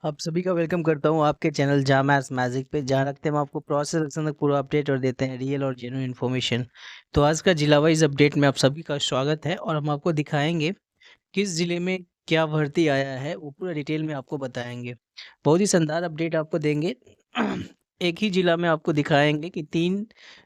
आप सभी का वेलकम करता हूँ आपके चैनल जामैस मैजिक पे, जहाँ रखते हैं हम आपको प्रोसेस सिलेक्शन तक पूरा अपडेट और देते हैं रियल और जेन्युइन इन्फॉर्मेशन। तो आज का जिला वाइज अपडेट में आप सभी का स्वागत है और हम आपको दिखाएंगे किस ज़िले में क्या भर्ती आया है, वो पूरा डिटेल में आपको बताएँगे। बहुत ही शानदार अपडेट आपको देंगे। एक ही ज़िला में आपको दिखाएँगे कि 3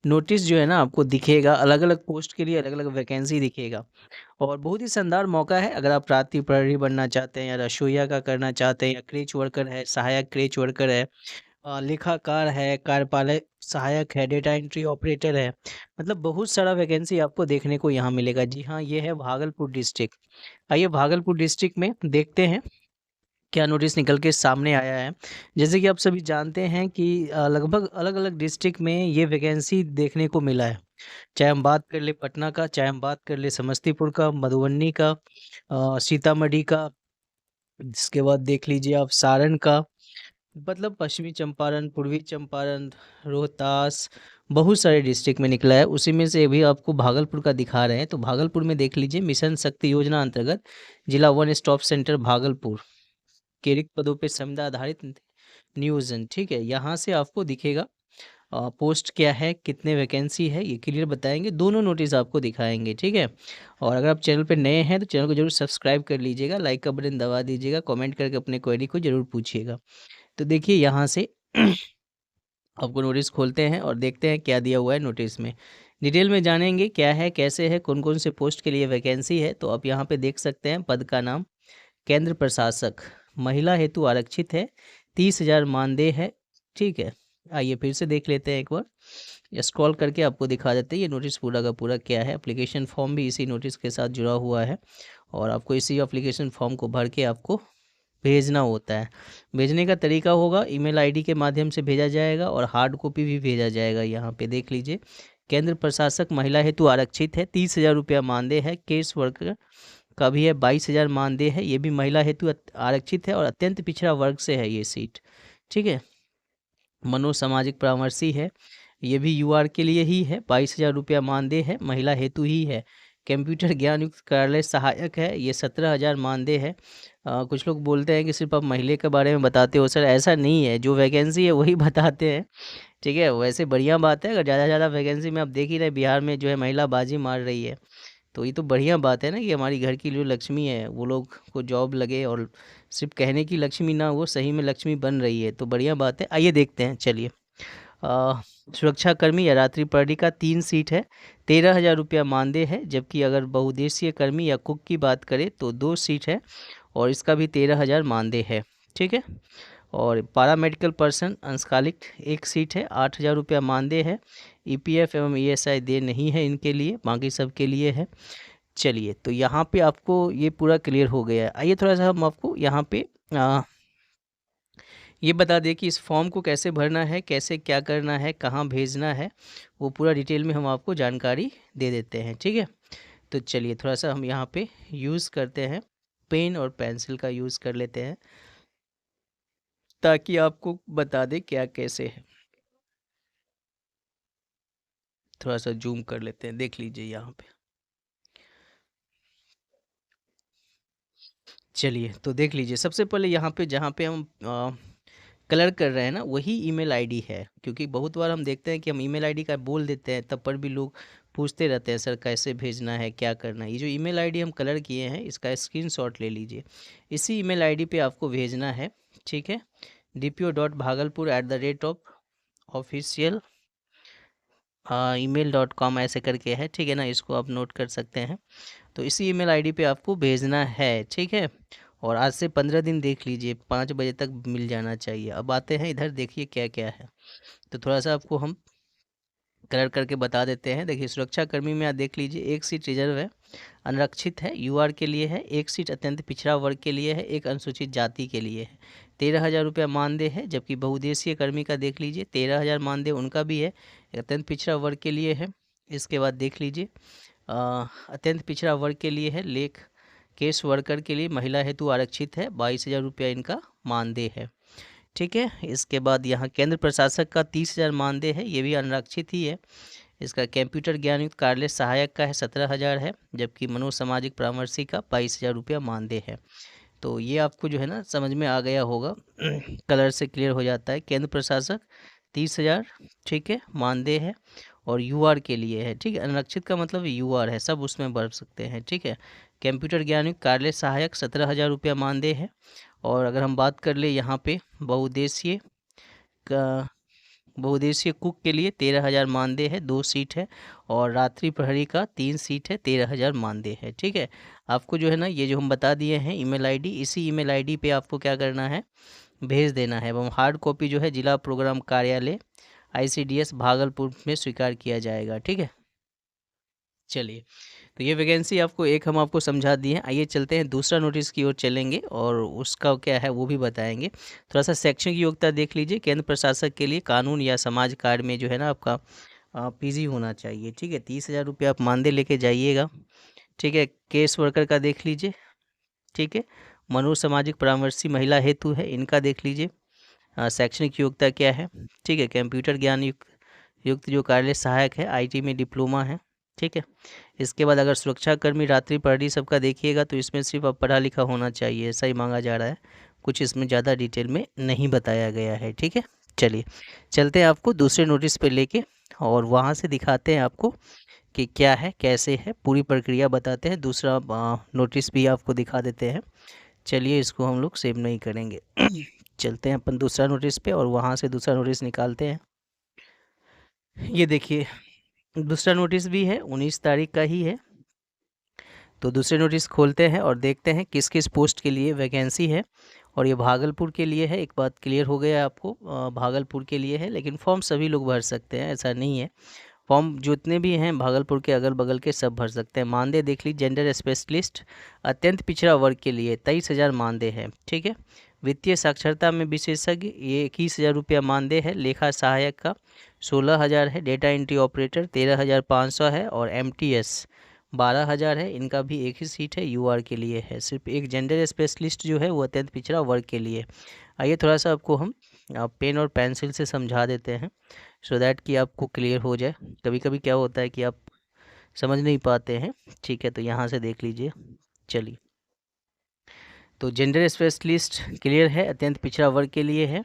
नोटिस जो है ना आपको दिखेगा, अलग-अलग पोस्ट के लिए अलग-अलग वैकेंसी दिखेगा और बहुत ही शानदार मौका है। अगर आप रात्रि प्रहरी बनना चाहते हैं या रसोइया का करना चाहते हैं या क्रेच वर्कर है, सहायक क्रेच वर्कर है, लेखाकार है, कार्यपालक सहायक है, डेटा एंट्री ऑपरेटर है, मतलब बहुत सारा वैकेंसी आपको देखने को यहाँ मिलेगा। जी हाँ, ये है भागलपुर डिस्ट्रिक्ट। आइए भागलपुर डिस्ट्रिक्ट में देखते हैं क्या नोटिस निकल के सामने आया है। जैसे कि आप सभी जानते हैं कि लगभग अलग-अलग डिस्ट्रिक्ट में ये वैकेंसी देखने को मिला है। चाहे हम बात कर लें पटना का, चाहे हम बात कर लें समस्तीपुर का, मधुबनी का, सीतामढ़ी का, इसके बाद देख लीजिए आप सारण का, मतलब पश्चिमी चंपारण, पूर्वी चंपारण, रोहतास, बहुत सारे डिस्ट्रिक्ट में निकला है। उसी में से अभी आपको भागलपुर का दिखा रहे हैं। तो भागलपुर में देख लीजिए मिशन शक्ति योजना अंतर्गत जिला वन स्टॉप सेंटर भागलपुर के रिक्त पदों पे संविदा आधारित नियोजन, ठीक है। यहाँ से आपको दिखेगा पोस्ट क्या है, कितने वैकेंसी है, ये क्लियर बताएंगे। दोनों नोटिस आपको दिखाएंगे, ठीक है। और अगर आप चैनल पे नए हैं तो चैनल को जरूर सब्सक्राइब कर लीजिएगा, लाइक का बटन दबा दीजिएगा, कमेंट करके अपने क्वेरी को जरूर पूछिएगा। तो देखिए यहाँ से आपको नोटिस खोलते हैं और देखते हैं क्या दिया हुआ है नोटिस में। डिटेल में जानेंगे क्या है, कैसे है, कौन कौन से पोस्ट के लिए वैकेंसी है। तो आप यहाँ पे देख सकते हैं पद का नाम केंद्र प्रशासक, महिला हेतु आरक्षित है, 30,000 मानदेय है, ठीक है। आइए फिर से देख लेते हैं एक बार, स्क्रॉल करके आपको दिखा देते हैं ये नोटिस पूरा का पूरा क्या है। एप्लीकेशन फॉर्म भी इसी नोटिस के साथ जुड़ा हुआ है और आपको इसी एप्लीकेशन फॉर्म को भर के आपको भेजना होता है। भेजने का तरीका होगा ईमेल आईडी के माध्यम से भेजा जाएगा और हार्ड कॉपी भी भेजा जाएगा। यहाँ पे देख लीजिए केंद्र प्रशासक महिला हेतु आरक्षित है, 30,000 रुपया मानदेय है, केस वर्कर का भी है, 22,000 मानदेय है, ये भी महिला हेतु आरक्षित है और अत्यंत पिछड़ा वर्ग से है ये सीट, ठीक है। मनोसामाजिक परामर्शी है, ये भी यूआर के लिए ही है, 22,000 रुपया मानदेय है, महिला हेतु ही है। कंप्यूटर ज्ञान युक्त कार्यालय सहायक है, ये 17,000 मानदेय है। कुछ लोग बोलते हैं कि सिर्फ आप महिला के बारे में बताते हो। सर ऐसा नहीं है, जो वैकेंसी है वही बताते हैं, ठीक है। वैसे बढ़िया बात है, अगर ज़्यादा से ज़्यादा वैकेंसी में आप देख ही रहे बिहार में जो है महिला बाजी मार रही है, तो ये तो बढ़िया बात है ना कि हमारी घर की जो लक्ष्मी है वो लोग को जॉब लगे और सिर्फ कहने की लक्ष्मी ना, वो सही में लक्ष्मी बन रही है, तो बढ़िया बात है। आइए देखते हैं, चलिए। सुरक्षाकर्मी या रात्रि प्रहरी का 3 सीट है, 13,000 रुपया मानदेय है, जबकि अगर बहुउद्देशीय कर्मी या कुक की बात करें तो 2 सीट है और इसका भी 13,000 मानदेय है, ठीक है। और पारा मेडिकल पर्सन अंशकालिक 1 सीट है, 8,000 रुपया मानदेय है। ईपीएफ एवं ईएसआई देय नहीं है इनके लिए, बाकी सब के लिए है। चलिए, तो यहाँ पे आपको ये पूरा क्लियर हो गया है। आइए थोड़ा सा हम आपको यहाँ पे ये बता दें कि इस फॉर्म को कैसे भरना है, कैसे क्या करना है, कहाँ भेजना है, वो पूरा डिटेल में हम आपको जानकारी दे देते हैं, ठीक है। तो चलिए थोड़ा सा हम यहाँ पे यूज़ करते हैं, पेन और पेंसिल का यूज़ कर लेते हैं ताकि आपको बता दें क्या कैसे है। थोड़ा सा जूम कर लेते हैं, देख लीजिए यहाँ पे। चलिए तो देख लीजिए, सबसे पहले यहाँ पे जहाँ पे हम कलर कर रहे हैं ना, वही ईमेल आईडी है। क्योंकि बहुत बार हम देखते हैं कि हम ईमेल आईडी का बोल देते हैं, तब पर भी लोग पूछते रहते हैं सर कैसे भेजना है, क्या करना है। ये जो ईमेल आईडी हम कलर किए हैं इसका स्क्रीनशॉट ले लीजिए, इसी ईमेल आईडी पे आपको भेजना है, ठीक है। dpo.bhagalpur@official email.com ऐसे करके है, ठीक है ना, इसको आप नोट कर सकते हैं। तो इसी ईमेल आईडी पे आपको भेजना है, ठीक है। और आज से 15 दिन देख लीजिए, 5 बजे तक मिल जाना चाहिए। अब आते हैं इधर, देखिए क्या क्या है। तो थोड़ा सा आपको हम कलर करके बता देते हैं। देखिए सुरक्षाकर्मी में आप देख लीजिए, 1 सीट रिजर्व है, अनारक्षित है, यूआर के लिए है, 1 सीट अत्यंत पिछड़ा वर्ग के लिए है, 1 अनुसूचित जाति के लिए है। 13,000 रुपया मानदेय है। जबकि बहुउद्देशीय कर्मी का देख लीजिए, 13,000 मानदेय उनका भी है, अत्यंत पिछड़ा वर्ग के लिए है। इसके बाद देख लीजिए अत्यंत पिछड़ा वर्ग के लिए है, लेख केस वर्कर के लिए महिला हेतु आरक्षित है, 22,000 रुपया इनका मानदेय है, ठीक है। इसके बाद यहाँ केंद्र प्रशासक का 30,000 मानदेय है, ये भी अनारक्षित ही है। इसका कंप्यूटर ज्ञान युक्त कार्यालय सहायक का है, 17,000 है। जबकि मनोसामाजिक परामर्शी का 22,000 रुपया मानदेय है। तो ये आपको जो है ना समझ में आ गया होगा। कलर से क्लियर हो जाता है। केंद्र प्रशासक 30,000, ठीक है, मानदेय है। और यूआर के लिए है, ठीक है, अनारक्षित का मतलब यूआर है, सब उसमें भर सकते हैं, ठीक है। कंप्यूटर ज्ञान युक्त कार्यालय सहायक 17,000 रुपया मानदेय है। और अगर हम बात कर ले यहाँ पे बहुउद्देशीय का बहुउद्देशीय कुक के लिए 13,000 मानदेय है, 2 सीट है। और रात्रि प्रहरी का 3 सीट है, 13,000 मानदेय है, ठीक है। आपको जो है ना ये जो हम बता दिए हैं ईमेल आईडी, इसी ईमेल आईडी पे आपको क्या करना है, भेज देना है। एवं हार्ड कॉपी जो है जिला प्रोग्राम कार्यालय ICDS भागलपुर में स्वीकार किया जाएगा, ठीक है। चलिए, तो ये वैकेंसी आपको एक हम आपको समझा दिए हैं। आइए चलते हैं दूसरा नोटिस की ओर चलेंगे और उसका क्या है वो भी बताएंगे। थोड़ा सा शैक्षणिक योग्यता देख लीजिए। केंद्र प्रशासक के लिए कानून या समाज कार्य में जो है ना आपका PG होना चाहिए, ठीक है। 30,000 रुपये आप मानदेय लेके जाइएगा, ठीक है। केस वर्कर का देख लीजिए, ठीक है। मनोसामाजिक परामर्शी महिला हेतु है, इनका देख लीजिए। शैक्षणिक योग्यता क्या है, ठीक है। कंप्यूटर ज्ञान युक्त जो कार्यालय सहायक है, IT में डिप्लोमा है, ठीक है। इसके बाद अगर सुरक्षाकर्मी, रात्रि प्रहरी सबका देखिएगा तो इसमें सिर्फ अब पढ़ा लिखा होना चाहिए, ऐसा ही मांगा जा रहा है। कुछ इसमें ज़्यादा डिटेल में नहीं बताया गया है, ठीक है। चलिए चलते हैं आपको दूसरे नोटिस पे लेके और वहाँ से दिखाते हैं आपको कि क्या है कैसे है, पूरी प्रक्रिया बताते हैं। दूसरा नोटिस भी आपको दिखा देते हैं। चलिए इसको हम लोग सेव नहीं करेंगे। चलते हैं अपन दूसरा नोटिस पे और वहाँ से दूसरा नोटिस निकालते हैं। ये देखिए दूसरा नोटिस भी है, 19 तारीख का ही है। तो दूसरे नोटिस खोलते हैं और देखते हैं किस किस पोस्ट के लिए वैकेंसी है। और ये भागलपुर के लिए है। एक बात क्लियर हो गया आपको, भागलपुर के लिए है, लेकिन फॉर्म सभी लोग भर सकते हैं, ऐसा नहीं है। फॉर्म जितने भी हैं भागलपुर के अगल बगल के सब भर सकते हैं। मानदेय देख ली, जेंडर स्पेशलिस्ट अत्यंत पिछड़ा वर्ग के लिए 23,000 मानदेय है, ठीक है। वित्तीय साक्षरता में विशेषज्ञ ये 21,000 रुपया मानदेय है। लेखा सहायक का 16,000 है। डेटा एंट्री ऑपरेटर 13,500 है। और MTS 12,000 है। इनका भी एक ही सीट है, UR के लिए है। सिर्फ एक जेंडर स्पेशलिस्ट जो है वो अत्यंत पिछड़ा वर्ग के लिए। आइए थोड़ा सा आपको हम पेन और पेंसिल से समझा देते हैं सो दैट कि आपको क्लियर हो जाए। कभी कभी क्या होता है कि आप समझ नहीं पाते हैं, ठीक है। तो यहाँ से देख लीजिए। चलिए, तो जेंडर स्पेशलिस्ट क्लियर है, अत्यंत पिछड़ा वर्ग के लिए है।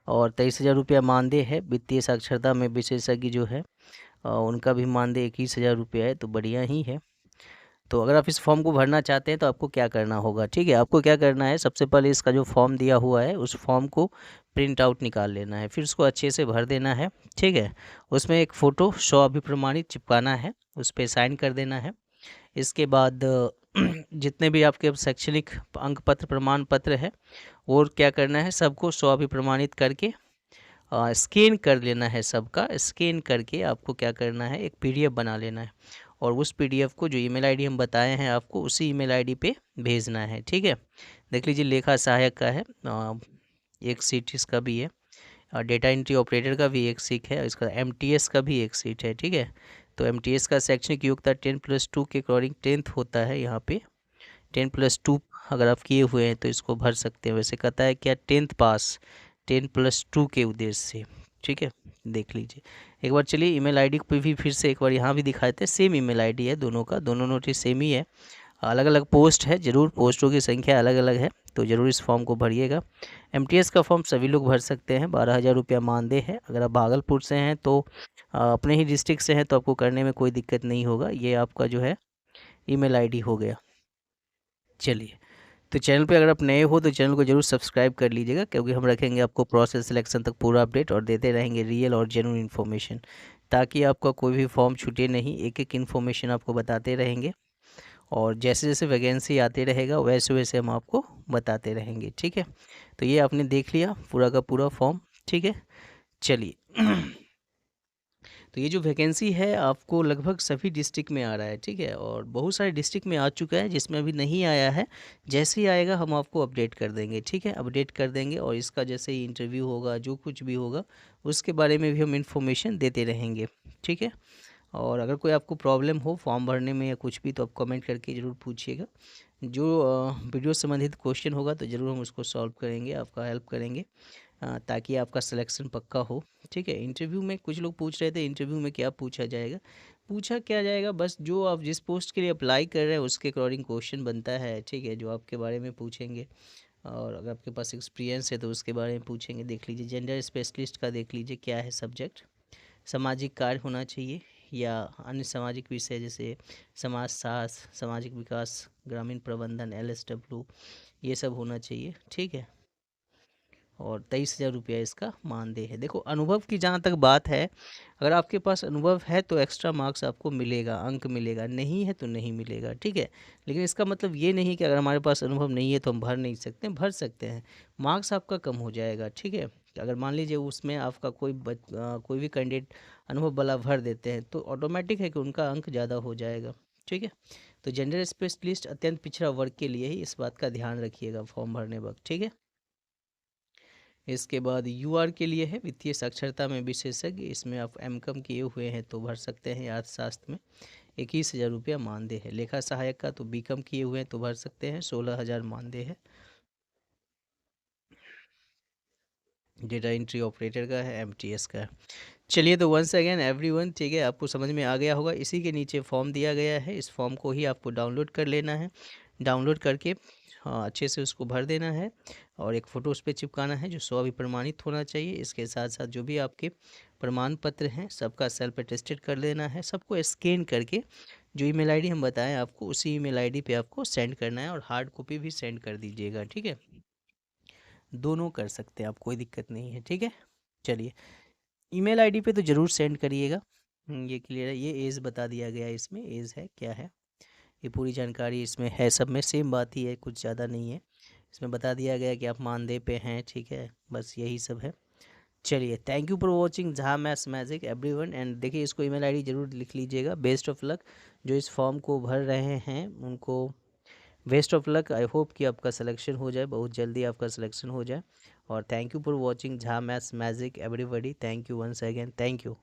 और 23,000 रुपया मानदेय है। वित्तीय साक्षरता में विशेषज्ञ जो है उनका भी मानदेय 21,000 रुपया है, तो बढ़िया ही है। तो अगर आप इस फॉर्म को भरना चाहते हैं तो आपको क्या करना होगा, ठीक है। आपको क्या करना है, सबसे पहले इसका जो फॉर्म दिया हुआ है उस फॉर्म को प्रिंट आउट निकाल लेना है, फिर उसको अच्छे से भर देना है, ठीक है। उसमें एक फ़ोटो अभिप्रमाणित चिपकाना है, उस पर साइन कर देना है। इसके बाद जितने भी आपके शैक्षणिक अंक पत्र, प्रमाण पत्र है, और क्या करना है, सबको अभिप्रमाणित करके स्कैन कर लेना है। सबका स्कैन करके आपको क्या करना है, एक PDF बना लेना है। और उस PDF को जो ईमेल आईडी हम बताए हैं आपको, उसी ईमेल आईडी पे भेजना है, ठीक है। देख लीजिए लेखा सहायक का है, एक सीट इसका भी है। और डेटा एंट्री ऑपरेटर का भी एक सीट है। इसका MTS का भी एक सीट है, ठीक है। तो MTS का शैक्षणिक योग्यता 10+2 के अकॉर्डिंग 10th होता है। यहाँ पे 10+2 अगर आप किए हुए हैं तो इसको भर सकते हैं। वैसे कहता है क्या 10th पास 10+2 के उद्देश्य से, ठीक है। देख लीजिए एक बार। चलिए ईमेल आईडी पे भी फिर से एक बार यहाँ भी दिखा देते हैं। सेम ईमेल आईडी है दोनों का, दोनों नोटिस सेम ही है। अलग अलग पोस्ट है, ज़रूर पोस्टों की संख्या अलग अलग है, तो ज़रूर इस फॉर्म को भरिएगा। MTS का फॉर्म सभी लोग भर सकते हैं। 12,000 रुपया मानदेय है। अगर आप भागलपुर से हैं तो अपने ही डिस्ट्रिक्ट से हैं तो आपको करने में कोई दिक्कत नहीं होगा। ये आपका जो है ईमेल आईडी हो गया। चलिए, तो चैनल पे अगर आप नए हो तो चैनल को जरूर सब्सक्राइब कर लीजिएगा, क्योंकि हम रखेंगे आपको प्रोसेस सिलेक्शन तक पूरा अपडेट और देते रहेंगे रियल और जेन्युइन इन्फॉर्मेशन, ताकि आपका कोई भी फॉर्म छूटे नहीं। एक एक इन्फॉर्मेशन आपको बताते रहेंगे और जैसे जैसे वैकेंसी आते रहेगा वैसे वैसे हम आपको बताते रहेंगे, ठीक है। तो ये आपने देख लिया पूरा का पूरा फॉर्म, ठीक है। चलिए तो ये जो वैकेंसी है आपको लगभग सभी डिस्ट्रिक्ट में आ रहा है, ठीक है। और बहुत सारे डिस्ट्रिक्ट में आ चुका है, जिसमें अभी नहीं आया है जैसे ही आएगा हम आपको अपडेट कर देंगे, ठीक है। अपडेट कर देंगे और इसका जैसे ही इंटरव्यू होगा, जो कुछ भी होगा उसके बारे में भी हम इन्फॉर्मेशन देते रहेंगे, ठीक है। और अगर कोई आपको प्रॉब्लम हो फॉर्म भरने में या कुछ भी तो आप कमेंट करके ज़रूर पूछिएगा। जो वीडियो संबंधित क्वेश्चन होगा तो ज़रूर हम उसको सॉल्व करेंगे, आपका हेल्प करेंगे, ताकि आपका सिलेक्शन पक्का हो, ठीक है। इंटरव्यू में कुछ लोग पूछ रहे थे इंटरव्यू में क्या पूछा जाएगा। पूछा क्या जाएगा, बस जो आप जिस पोस्ट के लिए अप्लाई कर रहे हैं उसके अकॉर्डिंग क्वेश्चन बनता है, ठीक है, जो आपके बारे में पूछेंगे। और अगर आपके पास एक्सपीरियंस है तो उसके बारे में पूछेंगे। देख लीजिए जेंडर स्पेशलिस्ट का, देख लीजिए क्या है सब्जेक्ट। सामाजिक कार्य होना चाहिए या अन्य सामाजिक विषय जैसे समाज शास्त्र, सामाजिक विकास, ग्रामीण प्रबंधन, LSW, ये सब होना चाहिए, ठीक है। और 23,000 रुपया इसका मानदेय है। देखो अनुभव की जहाँ तक बात है, अगर आपके पास अनुभव है तो एक्स्ट्रा मार्क्स आपको मिलेगा, अंक मिलेगा, नहीं है तो नहीं मिलेगा, ठीक है। लेकिन इसका मतलब ये नहीं कि अगर हमारे पास अनुभव नहीं है तो हम भर नहीं सकते, भर सकते हैं, मार्क्स आपका कम हो जाएगा, ठीक है। अगर मान लीजिए उसमें आपका कोई भी कैंडिडेट अनुभव वाला भर देते हैं तो ऑटोमेटिक है कि उनका अंक ज़्यादा हो जाएगा, ठीक है। तो जेंडर स्पेशलिस्ट अत्यंत पिछड़ा वर्ग के लिए ही इस बात का ध्यान रखिएगा फॉर्म भरने वक्त, ठीक है। इसके बाद UR के लिए है वित्तीय साक्षरता में विशेषज्ञ, इसमें आप M.Com किए हुए हैं तो भर सकते हैं। अर्थशास्त्र में 21,000 रुपया मानदेय है। लेखा सहायक का तो B.Com किए हुए हैं तो भर सकते हैं, 16,000 मानदेय है। डेटा एंट्री ऑपरेटर का है, MTS का है। चलिए तो वंस अगेन एवरीवन, ठीक है, आपको समझ में आ गया होगा। इसी के नीचे फॉर्म दिया गया है, इस फॉर्म को ही आपको डाउनलोड कर लेना है। डाउनलोड करके हाँ अच्छे से उसको भर देना है और एक फ़ोटो उस पर चिपकाना है जो प्रमाणित होना चाहिए। इसके साथ साथ जो भी आपके प्रमाण पत्र हैं सबका सेल्फ अटेस्टेड कर लेना है। सबको स्कैन करके जो ईमेल आईडी हम बताएं आपको, उसी ईमेल आईडी पे आपको सेंड करना है और हार्ड कॉपी भी सेंड कर दीजिएगा, ठीक है। दोनों कर सकते हैं आप, कोई दिक्कत नहीं है, ठीक है। चलिए ईमेल आईडी पे तो ज़रूर सेंड करिएगा। ये क्लियर है। ये एज बता दिया गया है, इसमें एज है क्या है, ये पूरी जानकारी इसमें है। सब में सेम बात ही है, कुछ ज़्यादा नहीं है। इसमें बता दिया गया कि आप मानदेय पे हैं, ठीक है, बस यही सब है। चलिए थैंक यू फॉर वॉचिंग जहाँ मैथ्स मैजिक एवरीवन। एंड देखिए इसको ईमेल आईडी ज़रूर लिख लीजिएगा। बेस्ट ऑफ लक जो इस फॉर्म को भर रहे हैं उनको, best of luck. I hope कि आपका सिलेक्शन हो जाए, बहुत जल्दी आपका सिलेक्शन हो जाए। और थैंक यू फॉर वॉचिंग जहाँ maths magic everybody. Thank you once again, thank you.